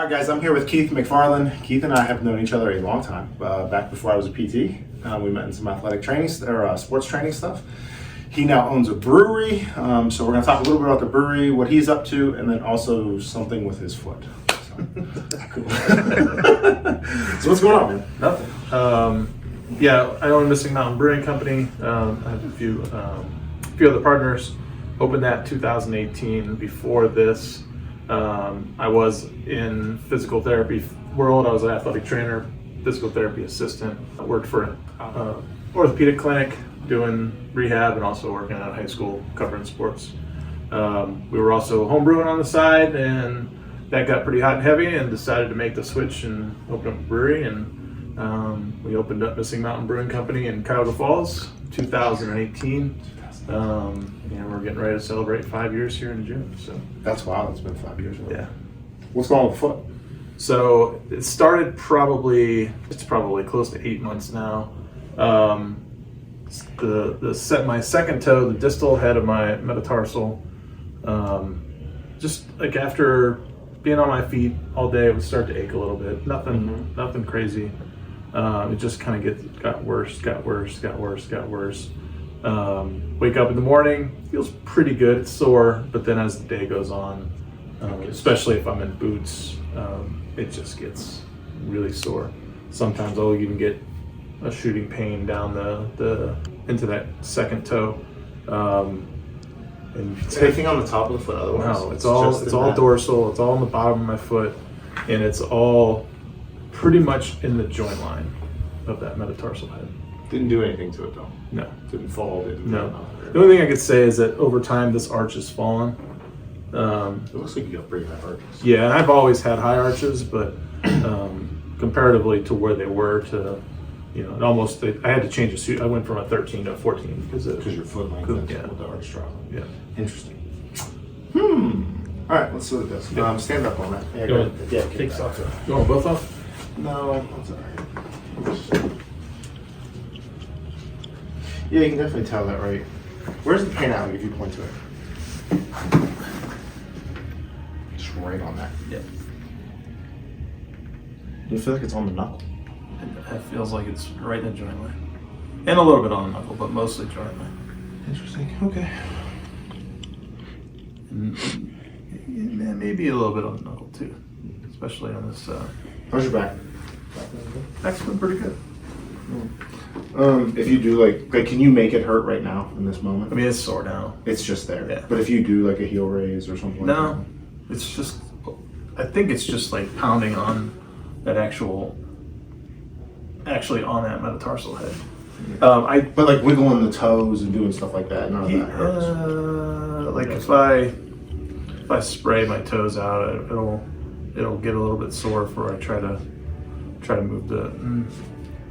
Alright guys, I'm here with Keith McFarlane. Keith and I have known each other a long time, back before I was a PT. We met in some athletic training, or sports training stuff. He now owns a brewery, so we're going to talk a little bit about the brewery, what he's up to, and then also something with his foot. Cool. So what's going on, man? Nothing. Yeah, I own Missing Mountain Brewing Company. I have a few other partners. Opened that 2018. Before this, I was in physical therapy world. I was an athletic trainer, physical therapy assistant. I worked for an orthopedic clinic doing rehab and also working at a high school covering sports. We were also home brewing on the side, and that got pretty hot and heavy, and decided to make the switch and open up a brewery. And we opened up Missing Mountain Brewing Company in Cuyahoga Falls, 2018. And we're getting ready to celebrate 5 years here in June. So That's wild, it's been 5 years. yeah. What's going on with the foot? So it started it's probably close to 8 months now. My second toe, the distal head of my metatarsal, just like after being on my feet all day, it would start to ache a little bit. Nothing crazy. It just kind of got worse. Wake up in the morning, feels pretty good. It's sore, but then as the day goes on, especially if I'm in boots, it just gets really sore. Sometimes I'll even get a shooting pain down into that second toe. And Is anything on the top of the foot otherwise? no, it's all dorsal. It's all on the bottom of my foot, and it's all pretty much in the joint line of that metatarsal head. Didn't do anything to it though. No. Didn't fall, didn't. No. The only thing I could say is that over time this arch has fallen. It looks like you got pretty high arches. Yeah, and I've always had high arches, but comparatively to where they were to, I had to change the suit. I went from a 13 to a 14 because Your foot lengthens Yeah. with the arch drop. Yeah. Interesting. All right, let's see what it does. Stand up on that. Yeah, Go ahead. Yeah, Take socks off. You want both off? No, that's all right. Yeah, you can definitely tell that, right? Where's the pain out if you point to it? Just right on that. Yeah. Do you feel like it's on the knuckle? It feels like it's right in the joint line. And a little bit on the knuckle, but mostly joint line. Interesting. Okay. And maybe a little bit on the knuckle too, especially on this. How's your back? Back's been pretty good. If you do like, can you make it hurt right now in this moment? I mean, it's sore now. It's just there. Yeah. But if you do like a heel raise or something No, like it's just, I think it's just like pounding on that actually on that metatarsal head. that. But like wiggling the toes and doing stuff like that, none of that hurts. Like if I spray my toes out, it'll get a little bit sore before I try to move the.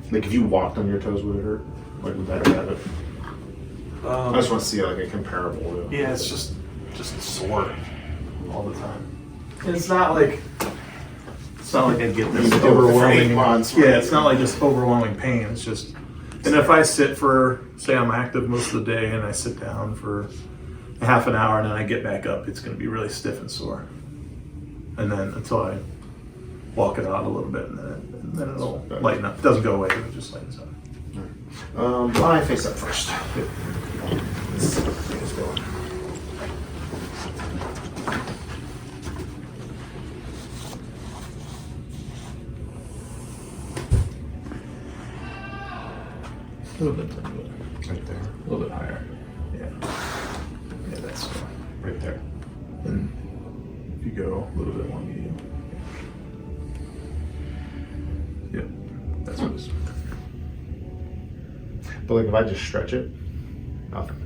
Like if you walked on your toes, would it hurt? Like would that have it? I just want to see like a comparable. Yeah, it's just sore all the time. And it's not like I get this You do it for 8 overwhelming. months, Yeah, right? it's not like just overwhelming pain. It's just, and if I sit for, say I'm active most of the day and I sit down for a half an hour and then I get back up, it's going to be really stiff and sore. And then until I walk it out a little bit, and then it'll lighten up. It doesn't go away, it just lightens up. Why face up first? Let's get this going. A little bit. Right there. A little bit higher. Yeah. Yeah, that's fine. Right there. And if you go a little bit more medium. Yep. That's what it is. But like if I just stretch it, nothing.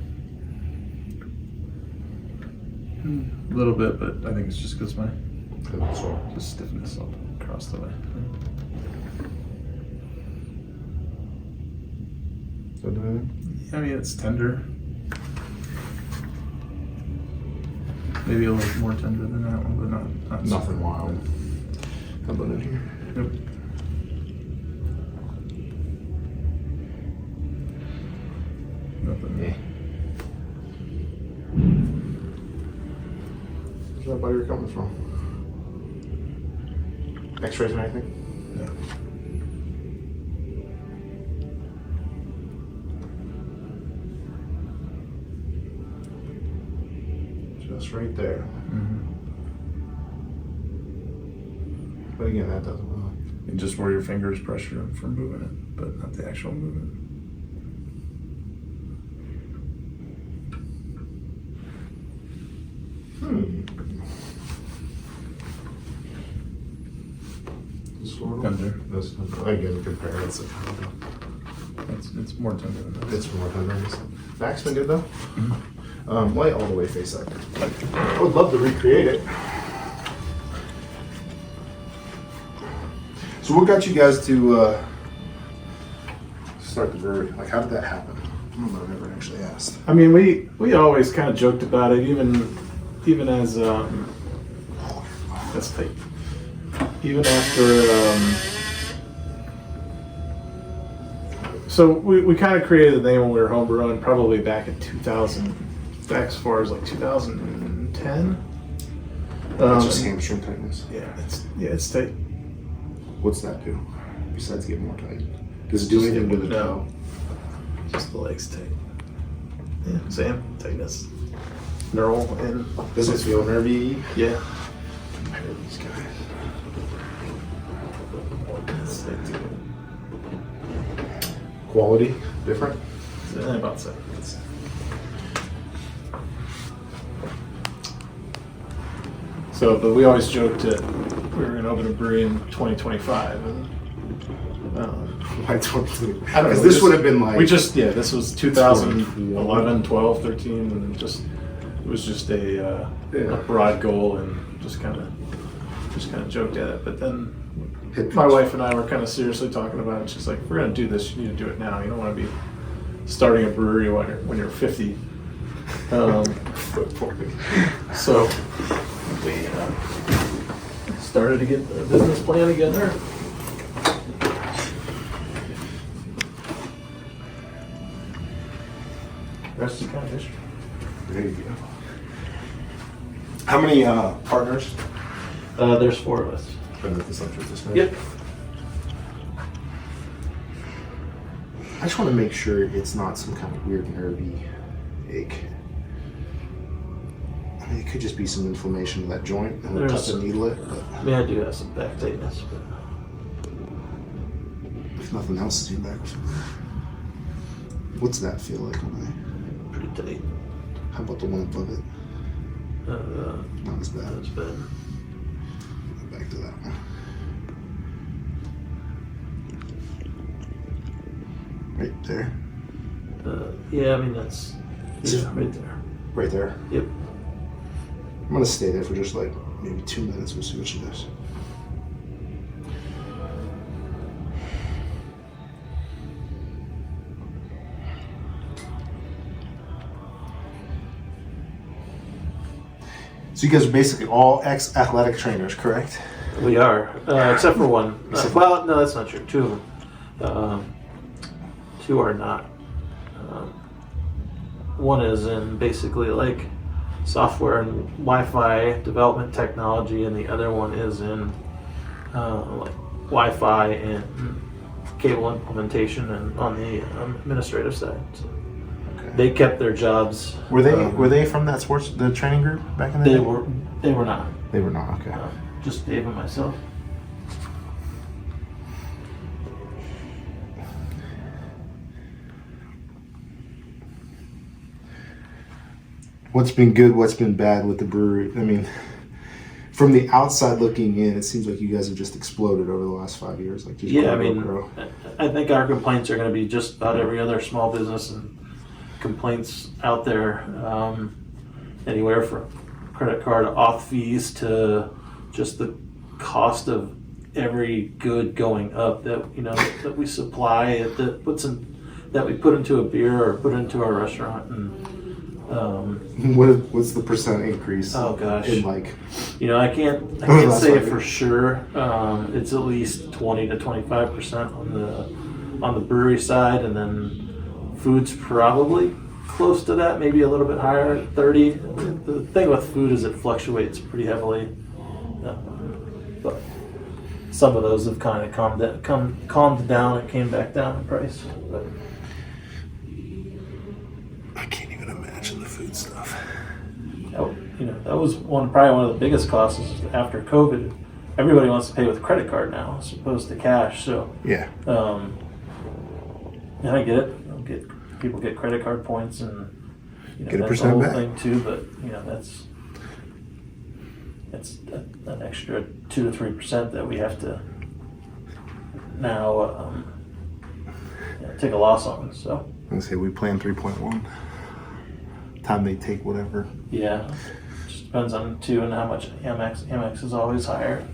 A little bit, but I think it's just because my Because it's sore. just stiffness all across the way. So do anything? I mean, it's tender. Maybe a little more tender than that one, but not Nothing super. wild. How about in here? Nope. Nothing. Yeah. Where's that body coming from? X-rays or anything? No. Just right there. Mm-hmm. But again, that doesn't really. And just where your fingers pressure for moving it, but not the actual movement. Tender. This, again, compare it. It's more tender than that. It's more tender. Back's been good though. Light all the way face up. I would love to recreate it. So what got you guys to start the brewery? Like, how did that happen? I don't know, I've never actually asked. I mean, we always kind of joked about it, even as that's tight. Even after, so we kind of created the name when we were homebrewing, probably back in 2000, back as far as like 2010. It's just hamstring tightness. Yeah, it's tight. What's that do besides get more tight? Does it do anything with the toe? Just the legs tight. Yeah, same tightness. Neural and Does it feel nervy? yeah. Compare these guys. It's tight too. Quality different. About so. So, but we always joked that we were going to open a brewery in 2025, and Why 20? I don't know. Because this would have been like this was 2011, 12, 13, and it was just a broad goal, and just kind of joked at it. But then my wife and I were kind of seriously talking about it. She's like, "If we're going to do this, you need to do it now. You don't want to be starting a brewery when you're 50." So we started to get the business plan together. Rest is kind of history. There you go. How many partners? There's 4 of us. Yep. I just want to make sure it's not some kind of weird nervy ache. I mean, it could just be some inflammation of that joint and we'll touch and needle it. But I mean, I do have some back tightness, but if nothing else is in back. What's that feel like? Pretty tight. How about the one above it? Not as bad. Not as bad. Back to that one. Right there. Yeah, I mean that's right there. Right there. Yep. I'm gonna stay there for just like maybe 2 minutes. We'll see what she does. So you guys are basically all ex-athletic trainers, correct? We are, except for one. Well, no, that's not true. 2 of them. 2 are not. One is in basically like software and Wi-Fi development technology, and the other one is in like Wi-Fi and cable implementation and on the administrative side. So they kept their jobs. Were they from that the training group back in the day? They were not. They were not. Okay. Just Dave and myself. What's been good? What's been bad with the brewery? I mean, from the outside looking in, it seems like you guys have just exploded over the last 5 years. Like, just yeah, I mean, grow. I think our complaints are going to be just about every other small business and complaints out there. Anywhere from credit card auth fees to just the cost of every good going up that that we supply that we put into a beer or put into our restaurant. And what's the percent increase? Oh gosh, in like, I can't say it for sure. It's at least 20 to 25% on the brewery side, and then food's probably close to that, maybe a little bit higher, 30. The thing with food is it fluctuates pretty heavily. But some of those have kind of calmed down and came back down in price. But I can't even imagine the food stuff. That was probably one of the biggest costs is after COVID. Everybody wants to pay with a credit card now as opposed to cash. So Yeah. And I get it. People get credit card points and Get a that's percent the whole back. thing too. But that's an extra 2 to 3% that we have to now take a loss on. So I say we plan 3.1. Time they take whatever. yeah, just depends on too and how much Amex. Amex is always higher.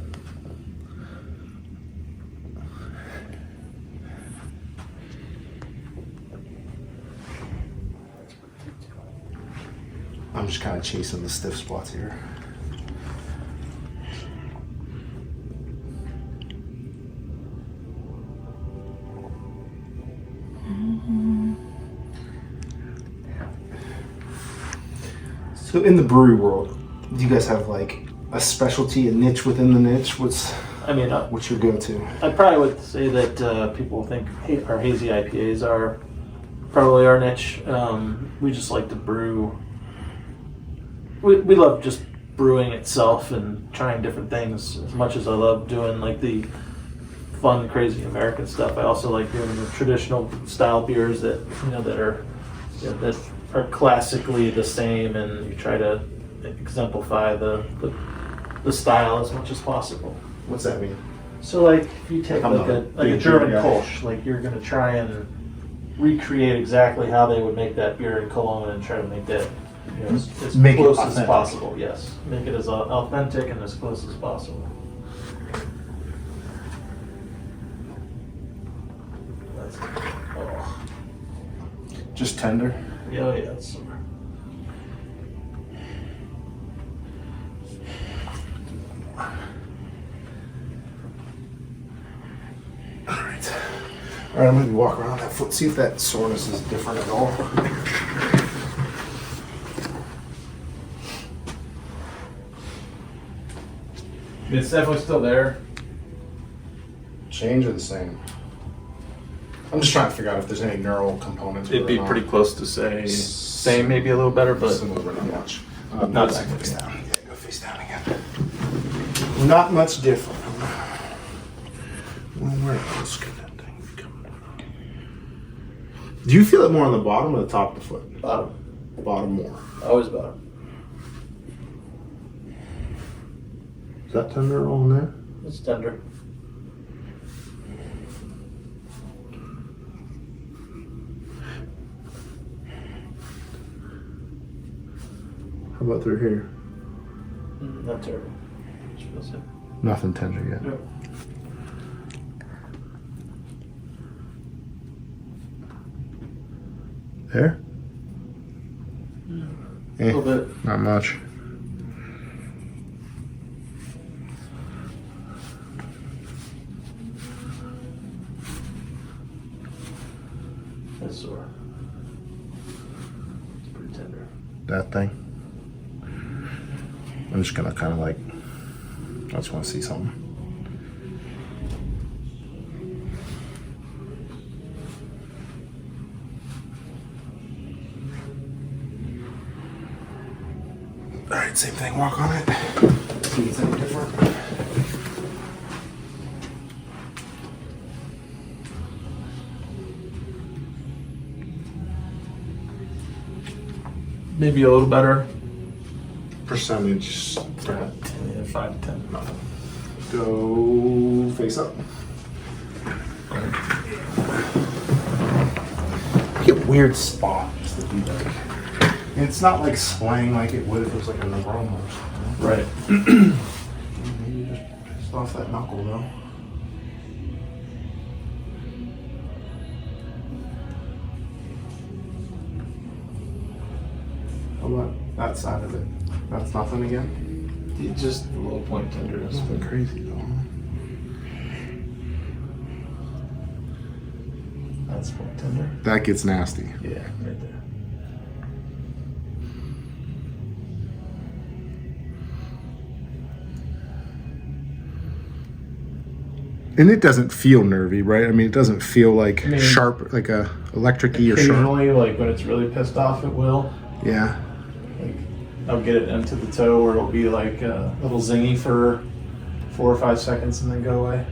I'm just kind of chasing the stiff spots here. So in the brewery world, do you guys have like a specialty, a niche within the niche? What's your go-to? I probably would say that people think our hazy IPAs are probably our niche. We just like to brew. We love just brewing itself and trying different things. As much as I love doing like the fun, crazy American stuff, I also like doing the traditional style beers that that are classically the same, and you try to exemplify the style as much as possible. What's that mean? So like if you take I'm like not a big German beer guy. Kolsch, like you're gonna try and recreate exactly how they would make that beer in Cologne and try to make that as Make it close as authentic. possible. Yes, make it as authentic and as close as possible. Oh, Just tender? yeah, it's super. Alright. Alright, I'm gonna walk around that foot, see if that soreness is different at all. It's definitely still there. Change or the same? I'm just trying to figure out if there's any neural components. It'd be pretty close to say same, maybe a little better, but Similar, but not much. Not Back that face much. down. Yeah, go face down again. Not much different. Well, where else could that thing be coming from? Do you feel it more on the bottom or the top of the foot? bottom. Bottom more. Always bottom. Is that tender all in there? It's tender. How about through here? Not terrible. Just feels it. Nothing tender yet. No. There? A little bit. Not much. It's sore. It's pretty tender. That thing. I'm just gonna kind of like, I just want to see something. All right, same thing, walk on it. See if it's any different. Maybe a little better. Percentage. 5 to 10. Nothing. Go face up. Get weird spot just to be like. And it's not like splaying like it would if it was like an aroma or something. Right. Maybe just pissed off that knuckle though. How about that side of it? That's nothing again? Just a little point tenderness. Nothing crazy though. That's point tender. That gets nasty. Yeah, right there. And it doesn't feel nervy, right? I mean, it doesn't feel like sharp, like a electric-y or sharp. Occasionally, like when it's really pissed off, it will. Yeah. Like I'll get it into the toe where it'll be like a little zingy for 4 or 5 seconds and then go away.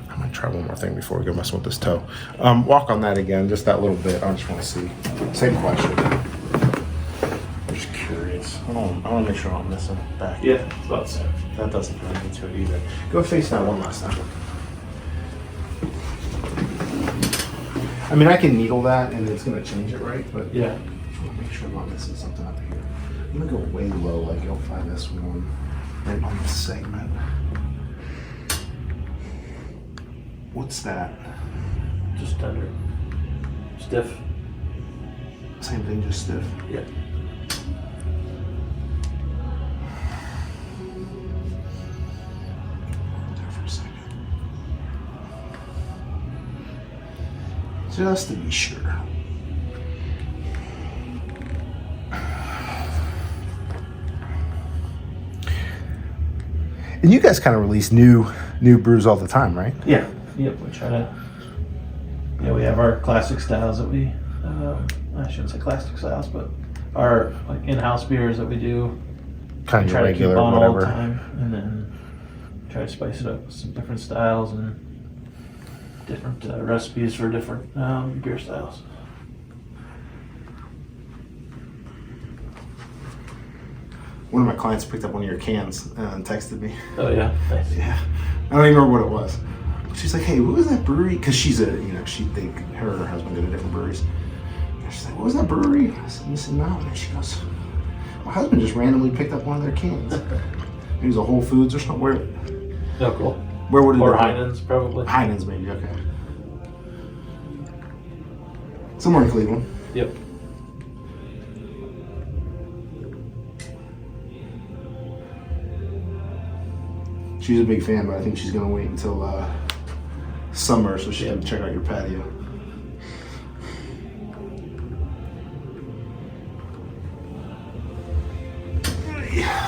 I'm gonna try one more thing before we go messing with this toe. Walk on that again, just that little bit. I just want to see. Same question. I'm just curious. I want to make sure I'm missing back. Yeah, it's about the same. That doesn't run into it either. Go face that one last time. I mean, I can needle that and it's gonna change it, right? But Yeah. I just want to make sure I'm not missing something up here. I'm gonna go way low, like you'll find this one right on the segment. What's that? Just tender. Stiff. Same thing, just stiff. Yeah. There for a second. Just to be sure. And you guys kind of release new brews all the time, right? Yeah. Yep. We try to. Yeah, we have our classic styles that we. I shouldn't say classic styles, but our like in-house beers that we do. Kind of Try to keep regular, on all the whatever. time, and then try to spice it up with some different styles and different recipes for different beer styles. One of my clients picked up one of your cans and texted me. Oh yeah. Nice. Yeah, I don't even remember what it was. She's like, "Hey, what was that brewery?" Because she's her and her husband go to different breweries. And she's like, "What was that brewery?" I said, "Missing Mountain." And she goes, "My husband just randomly picked up one of their cans." It was a Whole Foods or something. Where Oh, cool. would it Or be? Heinen's, probably. Heinen's maybe. Okay. Somewhere in Cleveland. Yep. She's a big fan, but I think she's gonna wait until summer so she can check out your patio.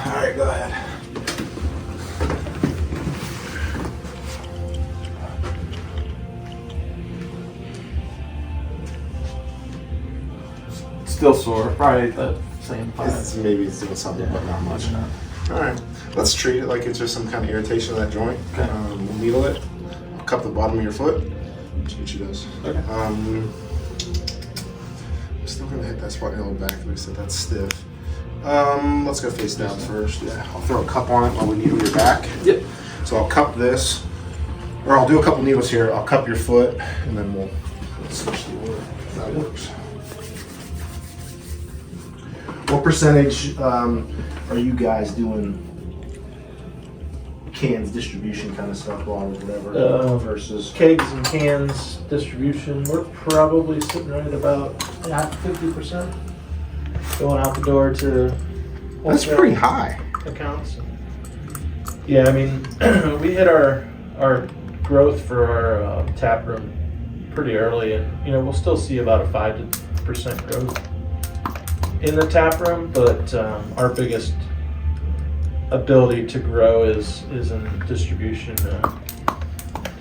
All right, go ahead. Still sore. Probably the same Maybe it's doing something, but not much. All right, let's treat it like it's just some kind of irritation of that joint. Okay. We'll needle it. Cup the bottom of your foot. See what she does. Okay. I'm still gonna hit that spot in the back. Like I said, that's stiff. Let's go face down first. Yeah, I'll throw a cup on it while we needle your back. Yep. So I'll cup this, or I'll do a couple needles here. I'll cup your foot, and then we'll switch the order. That works. What percentage are you guys doing cans distribution kind of stuff, bottles, whatever, versus kegs and cans distribution? We're probably sitting right at about 50% going out the door to. That's pretty high. Accounts. Yeah, I mean, we hit our growth for our tap room pretty early, and we'll still see about a 5% growth in the tap room, but our biggest ability to grow is in distribution to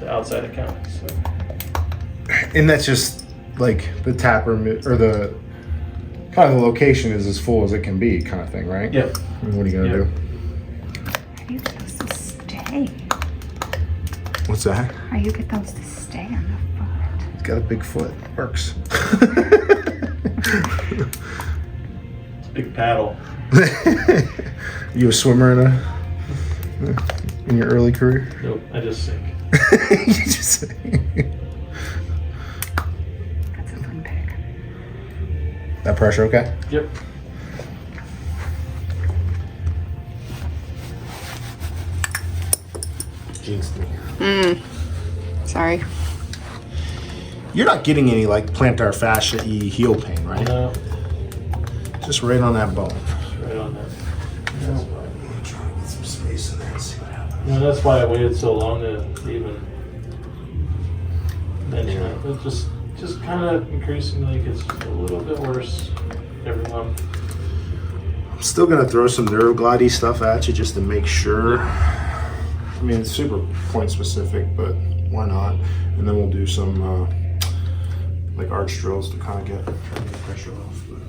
outside accounts. So. And that's just like the tap room or the kind of the location is as full as it can be, kind of thing, right? Yep. I mean, what are you gonna do? How do you get those to stay? What's that? How do you get those to stay on the foot? It's got a big foot. Works. It's a big paddle. You a swimmer in your early career? Nope, I just sink. You just That's a fun pick. that pressure okay? Yep. Jinxed me. Sorry. You're not getting any like plantar fascia heel pain, right? No, Just right on that bone. right on that. I'm gonna try to get some space in there and see what happens. That's why I waited so long to even mention it. It just just kind of increasingly gets a little bit worse every month. I'm still gonna throw some Neuroglide stuff at you just to make sure. I mean, it's super point specific, but why not? And then we'll do some like arch drills to kind of try to get pressure off. But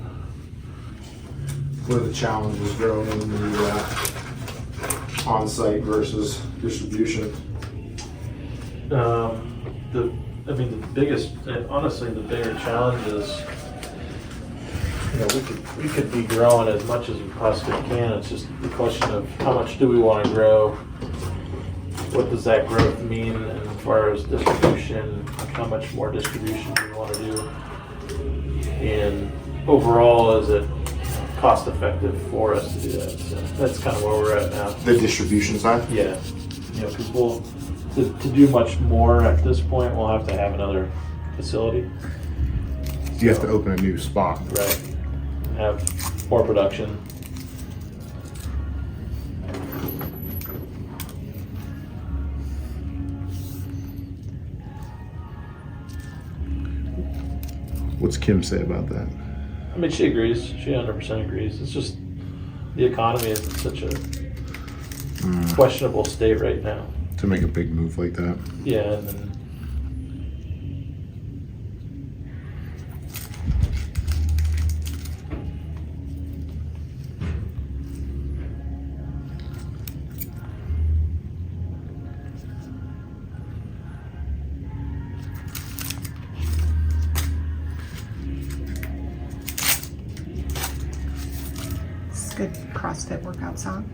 what are the challenges growing in the on-site versus distribution? The biggest, honestly, the bigger challenge is, we could be growing as much as we possibly can. It's just the question of how much do we want to grow? What does that growth mean as far as distribution? How much more distribution do we want to do? And overall, is it cost effective for us to do that? So that's kind of where we're at now. The distribution side? Yeah, because to do much more at this point, we'll have to have another facility. You have to open a new spot. Right. Have more production. What's Kim say about that? I mean, she agrees. She 100% agrees. It's just the economy is in such a questionable state right now. To make a big move like that. Yeah, and then It's a good CrossFit workout song.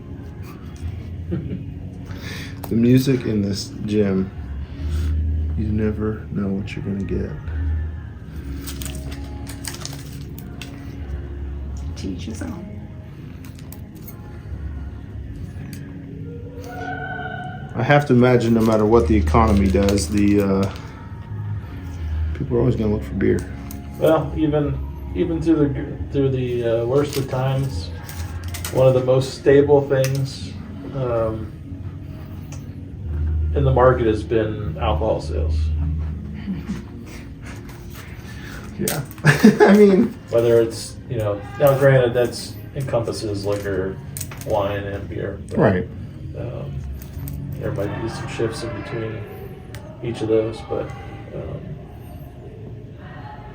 The music in this gym, you never know what you're gonna get. To each his own. I have to imagine no matter what the economy does, the people are always gonna look for beer. well, even through the worst of times, one of the most stable things in the market has been alcohol sales. Yeah. I mean, Whether it's, now granted that's encompasses liquor, wine, and beer. But, right. There might be some shifts in between each of those, but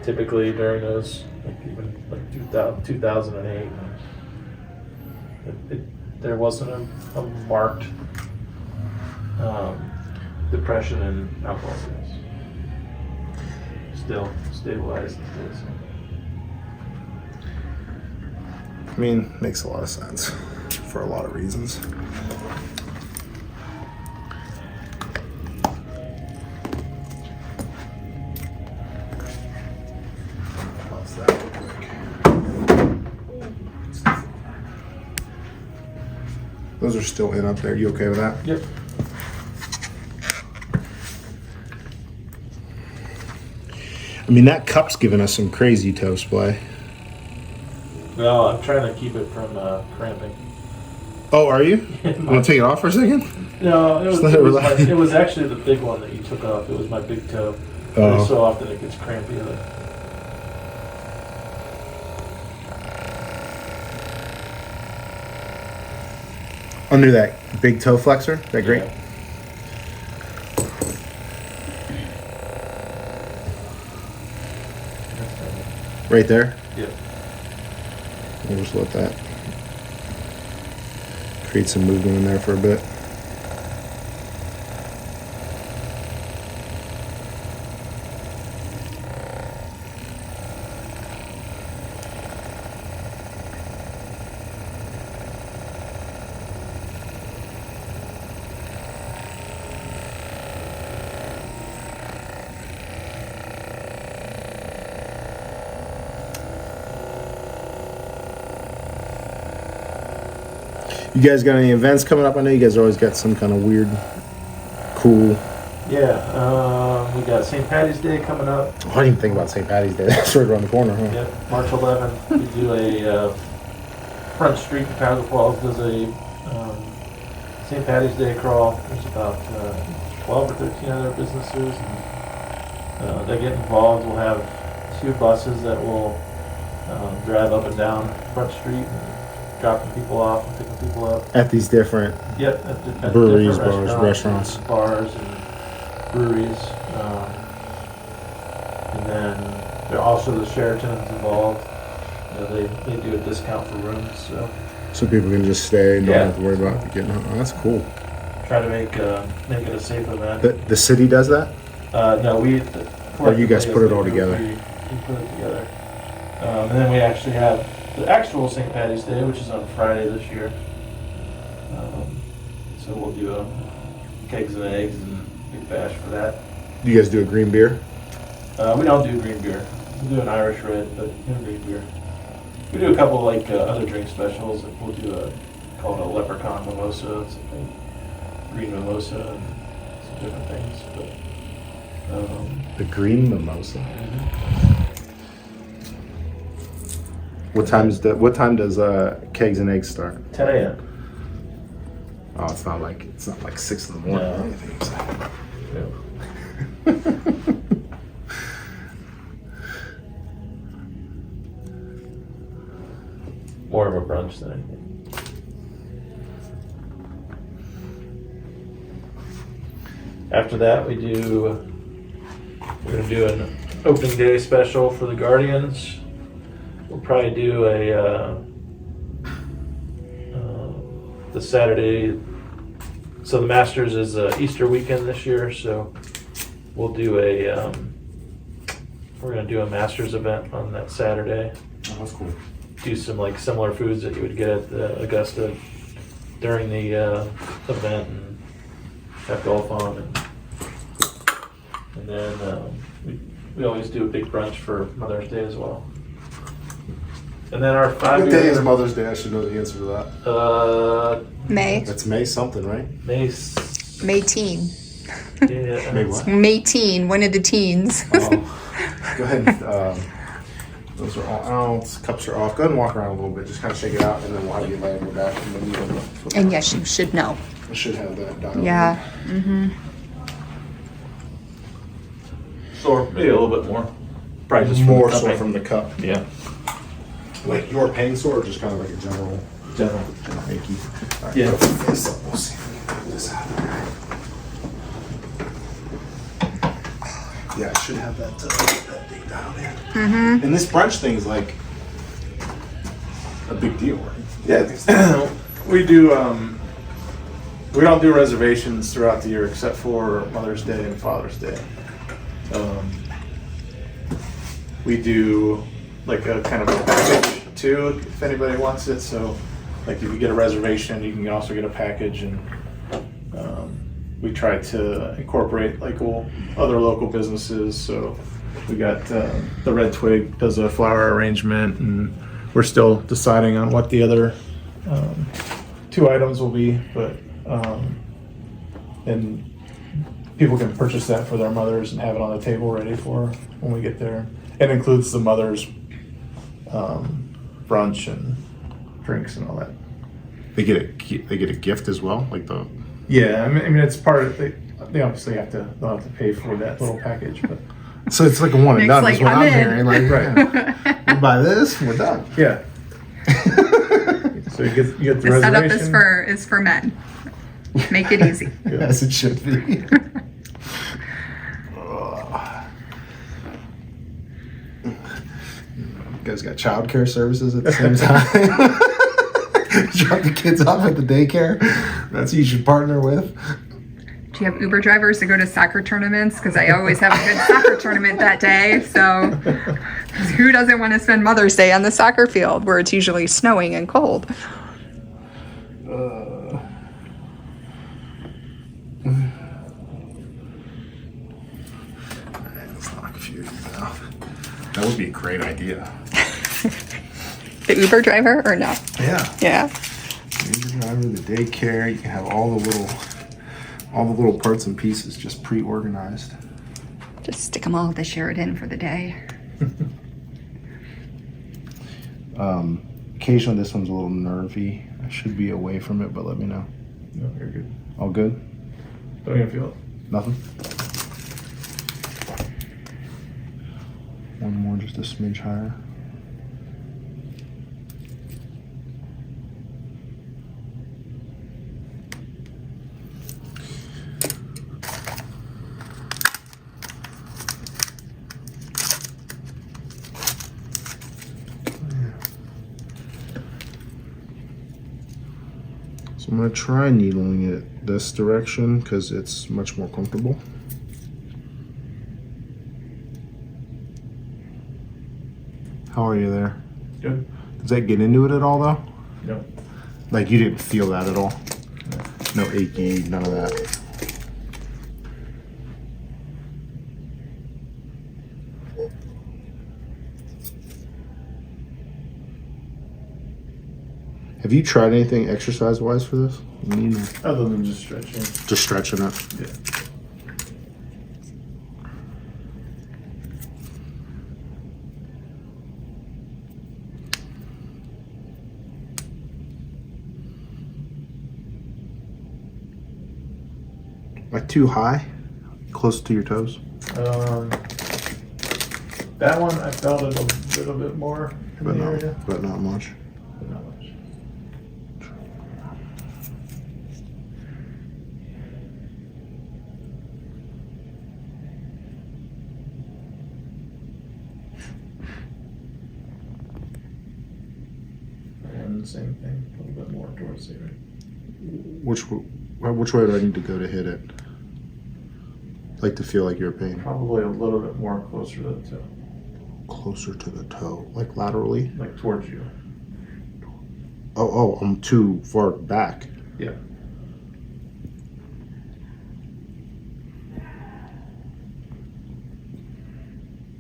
typically during those, even 2008, there wasn't a marked depression in alcohol sales. Still stabilized these days. I mean, makes a lot of sense for a lot of reasons. Pause that real quick. Those are still in up there. You okay with that? Yep. I mean, that cup's giving us some crazy toe splay. Well, I'm trying to keep it from cramping. Oh, are you? Want to take it off for a second? No, Just let it relax. it was actually the big one that you took off. It was my big toe. Every so often it gets crampy. Under that big toe flexor? Is that great? Yeah. Right there? Yep. We'll just let that create some movement in there for a bit. You guys got any events coming up? I know you guys always got some kind of weird, cool. Yeah, we got St. Patty's Day coming up. Oh, I didn't even think about St. Patty's Day. That's right around the corner, huh? Yep, March 11th. We do a Front Street in Cuyahoga Falls does a St. Patty's Day crawl. There's about 12 or 13 other businesses and that get involved. We'll have 2 buses that will drive up and down Front Street and dropping people off and picking people up. At these different Yep, at breweries, different bars, restaurants. bars and breweries. And then there are also the Sheratons involved. They do a discount for rooms, so people can just stay and don't Yeah. have to worry about getting home. Oh, that's cool. try to make it a safe event. The city does that? No, we. Or you guys put it all together? We put it together. And then we actually have the actual St. Patty's Day, which is on Friday this year. So we'll do a kegs and eggs and big bash for that. Do you guys do a green beer? We don't do green beer. We do an Irish red, but no green beer. We do a couple like other drink specials. We'll do called a leprechaun mimosa. It's a green mimosa and some different things. But The green mimosa. What time does kegs and eggs start? 10 a.m. Oh, it's not like 6 in the morning or No. anything. So. Yeah. More of a brunch than anything. After that, we're gonna do an opening day special for the Guardians. We'll probably do the Saturday. So the Masters is Easter weekend this year, so we'll do we're gonna do a Masters event on that Saturday. Oh, that's cool. Do some like similar foods that you would get at the Augusta during the event and have golf on, and then we always do a big brunch for Mother's Day as well. And then our 5 What day is Mother's Day? I should know the answer to that. May. That's May something, right? May teen. Yeah. May what? May teen, one of the teens. Oh, go ahead. Those are all out. Cups are off. Go ahead and walk around a little bit. Just kind of shake it out, and then we'll have you lay on your back. And then you And yes, you should know. I should have that dialed. Yeah. Mm-hmm. Or maybe a little bit more. Probably just More from the so cupping. from the cup. Yeah. Like your pain sore, or just kind of like a general. General. Thank you. All right, Yeah. go face up. We'll see if we can pull this out. Yeah, I should have that thing dialed in. Mm-hmm. And this brunch thing is like a big deal, right? Yeah, we do. We don't do reservations throughout the year except for Mother's Day and Father's Day. We do like a kind of a package too, if anybody wants it. So, like if you get a reservation, you can also get a package, and we try to incorporate like other local businesses. So we got the Red Twig does a flower arrangement, and we're still deciding on what the other 2 items will be, but and people can purchase that for their mothers and have it on the table ready for when we get there. It includes the mother's brunch and drinks and all that. They get a gift as well, like the. Yeah, I mean it's part of they obviously they'll have to pay for that little package, but So it's like a one and Nick's done. like, is what I'm I'm in. hearing. Like, Right. We buy this, we're done. yeah. So you get the The setup reservation. is for men. Make it easy. As it should be. You guys got childcare services at the same time. Drop the kids off at the daycare. That's who you should partner with. Do you have Uber drivers to go to soccer tournaments? Because I always have a good soccer tournament that day. So who doesn't want to spend Mother's Day on the soccer field where it's usually snowing and cold? Let's knock a few of these out. That would be a great idea. The Uber driver or no? Yeah. Yeah. Uber driver, the daycare. You can have all the little parts and pieces just pre-organized. Just stick them all at the Sheridan for the day. Occasionally this one's a little nervy. I should be away from it, but let me know. No, you're good. All good? Don't even feel it. Nothing? One more, just a smidge higher. So I'm going to try needling it this direction because it's much more comfortable. How are you there? Good. Does that get into it at all though? No. Like you didn't feel that at all? No achy, none of that. Have you tried anything exercise-wise for this? Other than just stretching. Just stretching it. Yeah. Like too high? Close to your toes? That one I felt it a little bit more in the area, But not much. but not much. And same thing, a little bit more towards the right. Which way do I need to go to hit it? Like to feel like you're in pain. Probably a little bit more closer to the toe, Closer to the toe, like laterally. like towards you. Oh, I'm too far back. Yeah.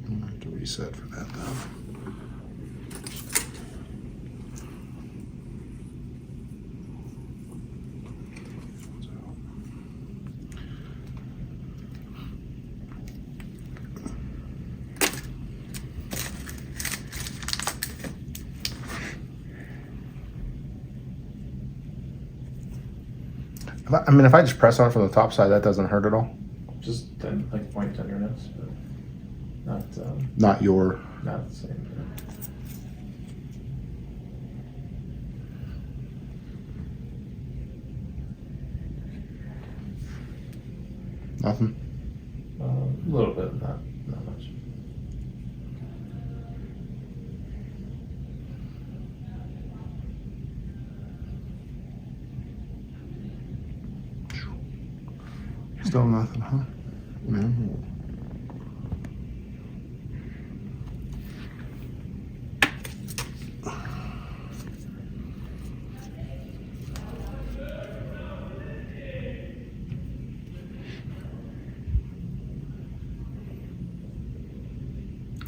I'm gonna have to reset for that though. If I just press on it from the top side, that doesn't hurt at all. Just like point tenderness, but not Not your. not the same. Nothing. A little bit, not much. Still nothing, huh? No.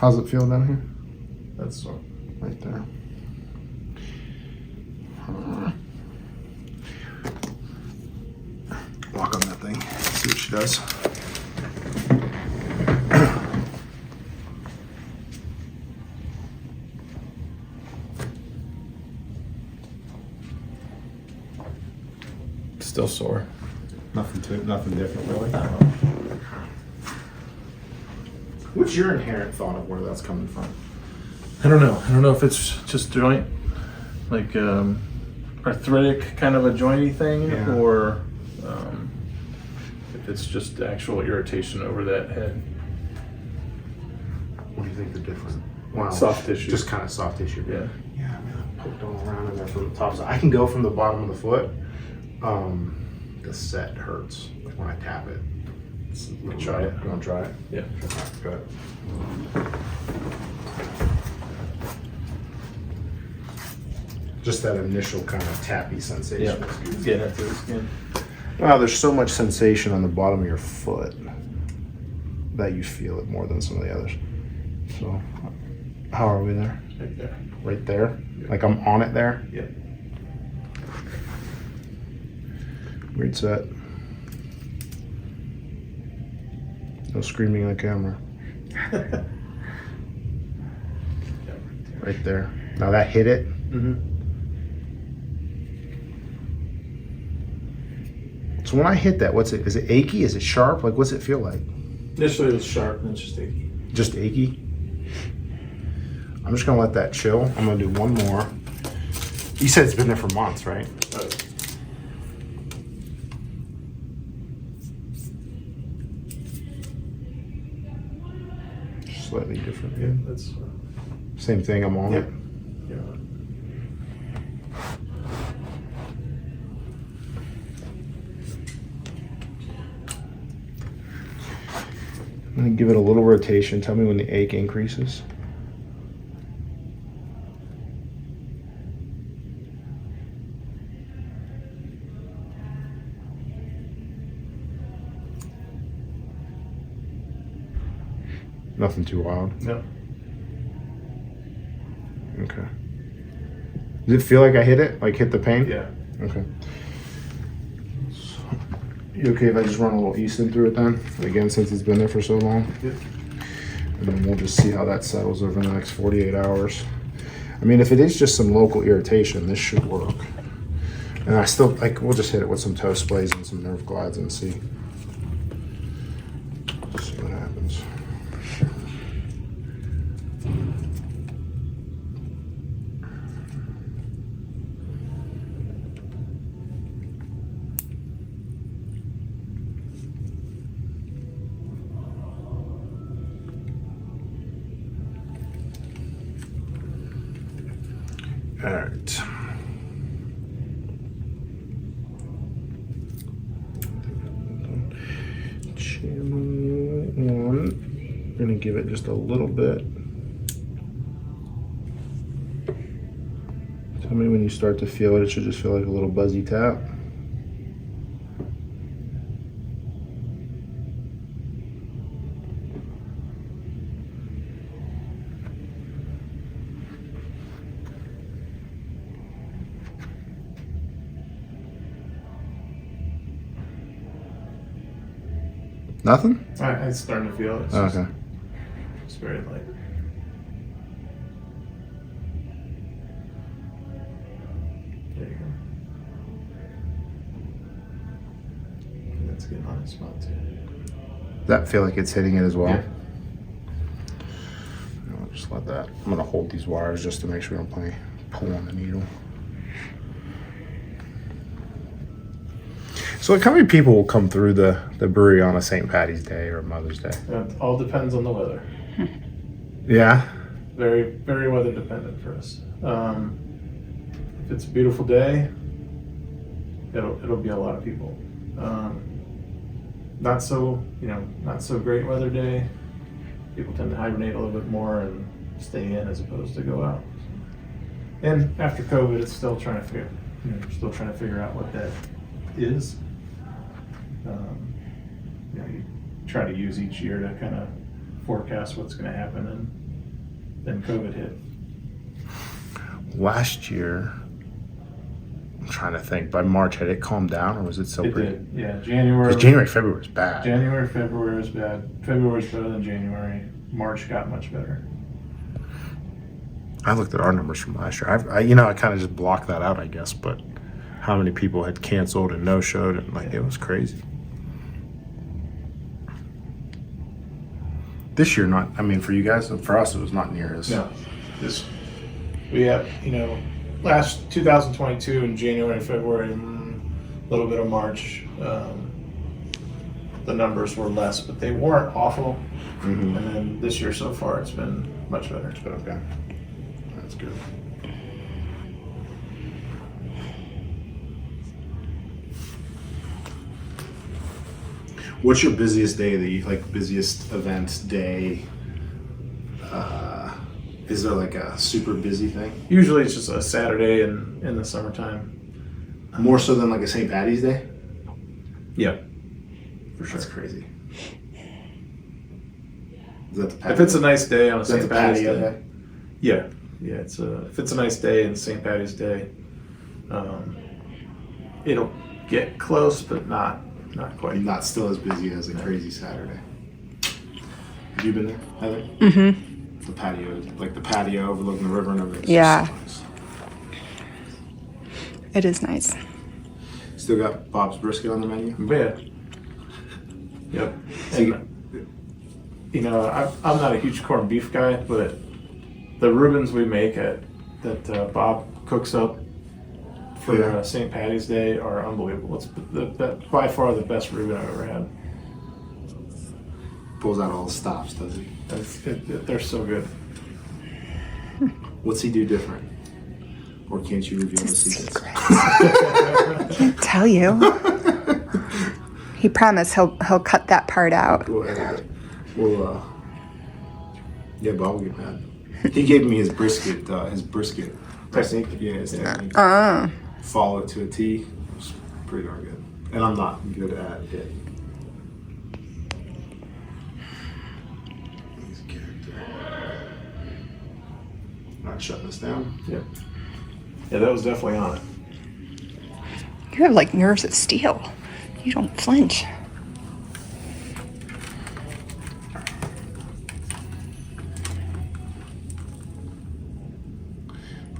How's it feel down here? That's sort. Right there. Walk on that thing. See what she does. Still sore. Nothing different really. I don't know. What's your inherent thought of where that's coming from? I don't know. I don't know if it's just joint, like arthritic kind of a jointy thing, Yeah. or if it's just actual irritation over that head. What do you think the difference? Soft tissue. Just kind of soft tissue. Yeah. Yeah, I mean, I poked all around in there from the top side. I can go from the bottom of the foot. The set hurts when I tap it. It's a little Try it. You want to try it? Yeah. Go ahead. Just that initial kind of tappy sensation. is good. Get into the skin. Wow, there's so much sensation on the bottom of your foot that you feel it more than some of the others. So, how are we there? Right there. Right there? Yeah. Like I'm on it there? Yeah. Weird set. No screaming in the camera. Right there. Now that hit it. Mm-hmm. So when I hit that, what's it? Is it achy? Is it sharp? Like what's it feel like? Initially it was sharp and it's just achy. Just achy? I'm just gonna let that chill. I'm gonna do one more. You said it's been there for months, right? Slightly different. Yeah, that's Same thing, I'm on yeah. it. Yeah. I'm gonna give it a little rotation. Tell me when the ache increases. Nothing too wild. No. Okay. Does it feel like I hit it? Like hit the pain? Yeah. Okay. You okay if I just run a little Easton through it then? Again, since it's been there for so long? Yep. And then we'll just see how that settles over the next 48 hours. I mean, if it is just some local irritation, this should work. And I still, like, we'll just hit it with some toe sprays and some nerve glides and see. See what happens. All right. Channel 1. We're gonna give it just a little bit. Tell me when you start to feel it. It should just feel like a little buzzy tap. Nothing? It's starting to feel it. It's Okay. It's very light. There you go. And that's getting on the spot too. Does that feel like it's hitting it as well? Yeah. I'll just let that. I'm gonna hold these wires just to make sure we don't pull on the needle. So like how many people will come through the brewery on a St. Patty's Day or Mother's Day? It all depends on the weather. Yeah? Very, very weather dependent for us. If it's a beautiful day, it'll be a lot of people. Not so great weather day. People tend to hibernate a little bit more and stay in as opposed to go out. And after COVID, it's still trying to figure out what that is. You try to use each year to kind of forecast what's going to happen, and then COVID hit. Last year, I'm trying to think, by March, had it calmed down or was it still It pretty? did, yeah. January, February was bad. February was bad. February was better than January. March got much better. I looked at our numbers from last year. I kind of just blocked that out, I guess, but how many people had canceled and no-showed, and it was crazy. This year, for you guys, for us, it was not near as. No, we have, last 2022 in January, February, a little bit of March, the numbers were less, but they weren't awful. Mm-hmm. And then this year so far, it's been much better. It's been okay. That's good. What's your busiest day busiest event day? Is there a super busy thing? Usually it's just a Saturday in the summertime. More so than a St. Patty's Day? Yeah, for sure. That's crazy. Is that the patio? If it's a nice day on a Is that St. the Patty's patio Day. day? Yeah. If it's a nice day in St. Patty's Day, it'll get close, but not quite. Not still as busy as a crazy Saturday. Have you been there, Heather? Mm-hmm. The patio overlooking the river and everything. Yeah. So nice. It is nice. Still got Bob's Brisket on the menu? Yeah. Yep. So you- You know, I'm not a huge corned beef guy, but the Reubens we make that Bob cooks up for St. Patty's Day are unbelievable. It's by far the best Reuben I've ever had. Pulls out all the stops, does he? They're so good. What's he do different? Or can't you reveal the secrets? Can't tell you. He promised he'll cut that part out. Well, yeah, Bob will get mad. He gave me his brisket technique. Yeah, his technique. Follow it to a T. It's pretty darn good. And I'm not good at it. He's a character. Not shutting this down. Yeah. Yeah, that was definitely on it. You have like nerves of steel. You don't flinch.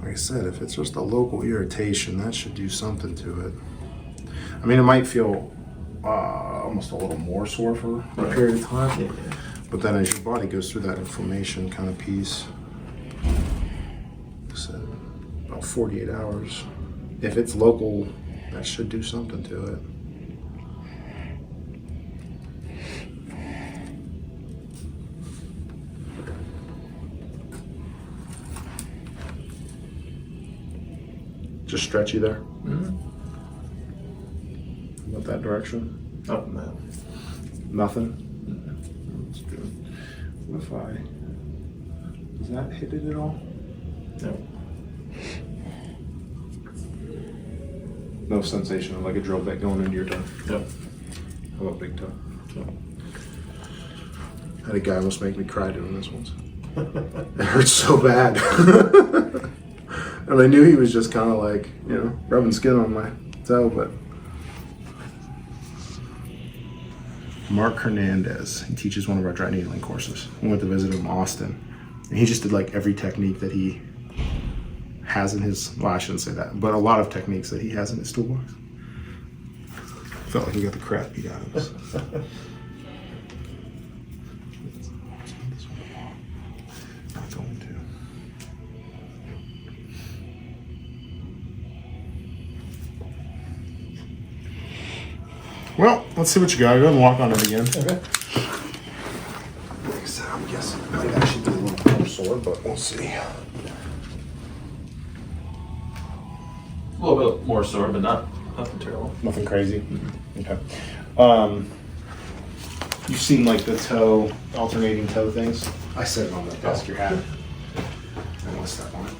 Like I said, if it's just a local irritation, that should do something to it. I mean, it might feel almost a little more sore for a period of time, Yeah. but then as your body goes through that inflammation kind of piece, like I said, about 48 hours. If it's local, that should do something to it. Just stretchy there. Mm-hmm. About that direction. Oh, no. Nothing. That's good. What if does that hit it at all? No. No sensation of like a drill bit going into your toe. Yep. How about big toe? Yep. I had a guy almost make me cry doing this once. It hurts so bad. And I knew he was just kind of like, rubbing skin on my toe, but. Mark Hernandez, he teaches one of our dry needling courses. We went to visit him in Austin. And he just did like every technique that he has in his, well, I shouldn't say that, but a lot of techniques that he has in his toolbox. Felt like he got the crap beat out of us. Not going to. Well, let's see what you got. Go ahead and walk on it again. Okay. Like I said, I'm guessing it might actually be a little more sore, but we'll see. A little bit more sore, but nothing terrible. Nothing crazy. Okay. You've seen like the alternating toe things? I said it on the desk you had. I don't want to step on it.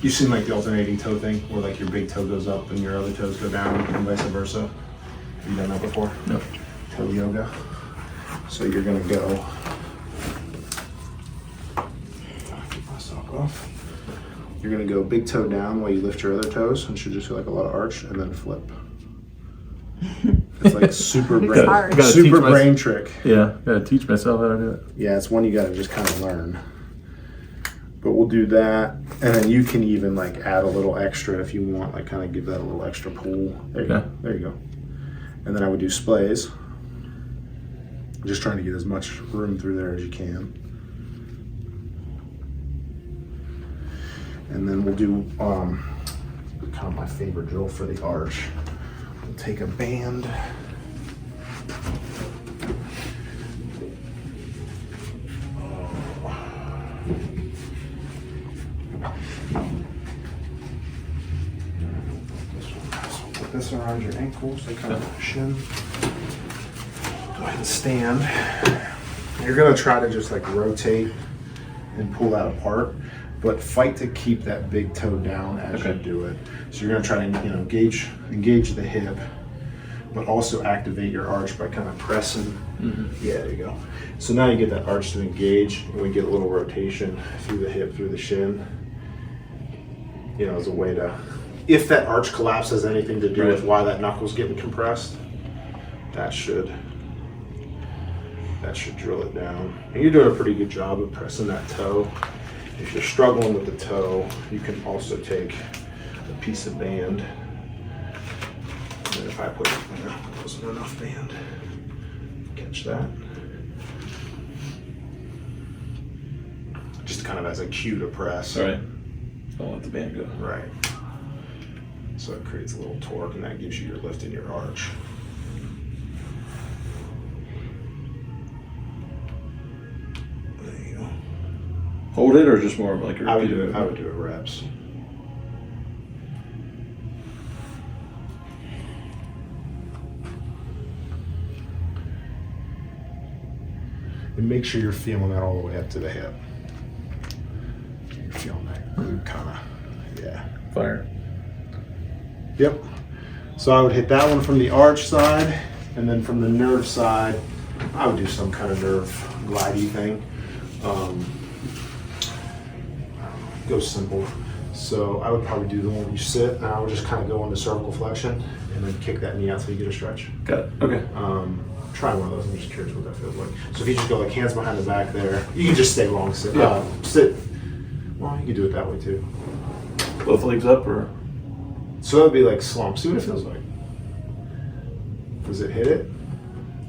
You've seen like the alternating toe thing where like your big toe goes up and your other toes go down and vice versa? Have you done that before? No. Toe yoga. So you're gonna go. Keep my sock off. You're gonna go big toe down while you lift your other toes, and should just feel like a lot of arch, and then flip. It's like super brain trick. Yeah, gotta teach myself how to do it. Yeah, it's one you gotta just kind of learn. But we'll do that, and then you can even like add a little extra if you want, like kind of give that a little extra pull. There you go. There you go. And then I would do splays. Just trying to get as much room through there as you can. And then we'll do kind of my favorite drill for the arch. We'll take a band. Put this around your ankles, so kind of shin. Go ahead and stand. You're gonna try to just like rotate and pull that apart, but fight to keep that big toe down as you do it. So you're gonna try to engage the hip, but also activate your arch by kind of pressing. Mm-hmm. Yeah, there you go. So now you get that arch to engage, and we get a little rotation through the hip, through the shin. As a way to, if that arch collapse has anything to do with why that knuckle's getting compressed, that should drill it down. And you're doing a pretty good job of pressing that toe. If you're struggling with the toe, you can also take a piece of band. And then if I put it there, wasn't enough band. Catch that. kind of as a cue to press. All right. Don't let the band go. Right. So it creates a little torque, and that gives you your lift in your arch. There you go. Hold it, or just more of like a I would repeat? do it reps. And make sure you're feeling that all the way up to the hip. You're feeling that glute kind of, yeah. Fire. Yep. So I would hit that one from the arch side, and then from the nerve side, I would do some kind of nerve glidey thing. Go simple. So I would probably do the one where you sit, and I would just kind of go into cervical flexion, and then kick that knee out so you get a stretch. Got it. Okay. Try one of those. I'm just curious what that feels like. So if you just go like hands behind the back there, you can just stay long sit. Yeah. Sit. Well, you can do it that way too. Both legs up, or? So that would be like slump. See what it feels like. Does it hit it?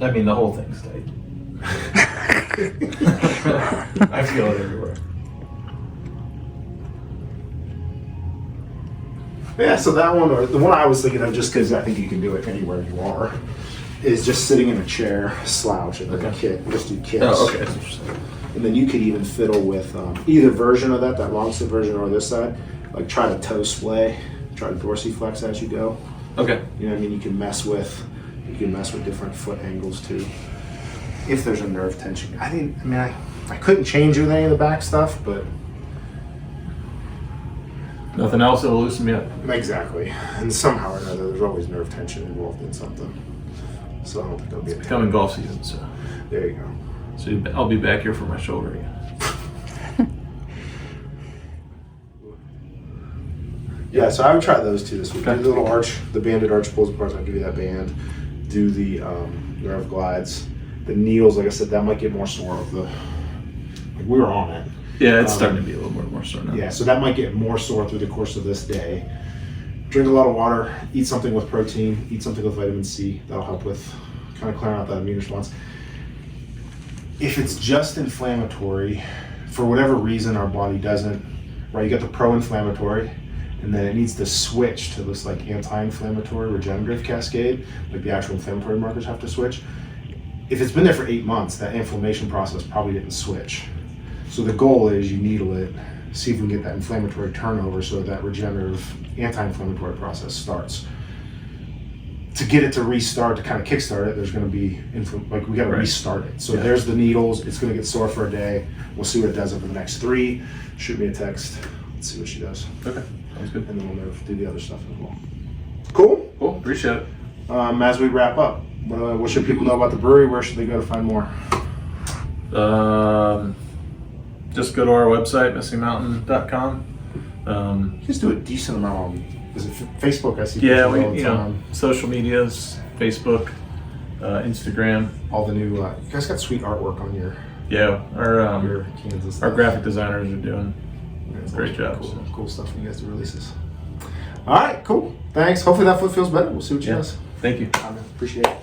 I mean, the whole thing's tight. I feel it everywhere. Yeah, so that one, or the one I was thinking of, just because I think you can do it anywhere you are, is just sitting in a chair, slouch, and then kick. Just do kicks. Oh, okay. That's interesting. And then you could even fiddle with either version of that long sit version or this side. Like try to toe splay, try to dorsiflex as you go. Okay. You know what I mean? You can mess with different foot angles too. If there's a nerve tension. I couldn't change with any of the back stuff, but Nothing else that'll loosen me up. exactly. And somehow or another, there's always nerve tension involved in something. So I don't think it'll be a Coming golf season, so There you go. I'll be back here for my shoulder again. Yeah, so I would try those two this week. Okay. Do the little arch, the banded arch pulls apart. I'll give you that band. Do the nerve glides. The needles, like I said, that might get more sore. Like we were on it. Yeah, it's starting to be a little more sore now. Yeah, so that might get more sore through the course of this day. Drink a lot of water, eat something with protein, eat something with vitamin C. That'll help with kind of clearing out that immune response. If it's just inflammatory, for whatever reason our body doesn't, right, you got the pro-inflammatory, and then it needs to switch to this like anti-inflammatory regenerative cascade, like the actual inflammatory markers have to switch. If it's been there for 8 months, that inflammation process probably didn't switch. So the goal is you needle it, see if we can get that inflammatory turnover so that regenerative anti-inflammatory process starts. To get it to restart, to kind of kickstart it, there's going to be, we got to restart it. So there's the needles, it's going to get sore for a day. We'll see what it does over the next 3. Shoot me a text, let's see what she does. Okay, sounds good. And then we'll do the other stuff as well. Cool? Cool, appreciate it. As we wrap up, what should people know about the brewery? Where should they go to find more? Just go to our website, missingmountain.com. You just do a decent amount on, is it Facebook? I see Yeah, pictures all the time. social medias, Facebook, Instagram. All the new, you guys got sweet artwork on your Our cans and stuff. graphic designers are doing Yeah, great job. Cool stuff when you guys do releases. All right, cool. Thanks. Hopefully that foot feels better. We'll see what she does. Thank you. Appreciate it.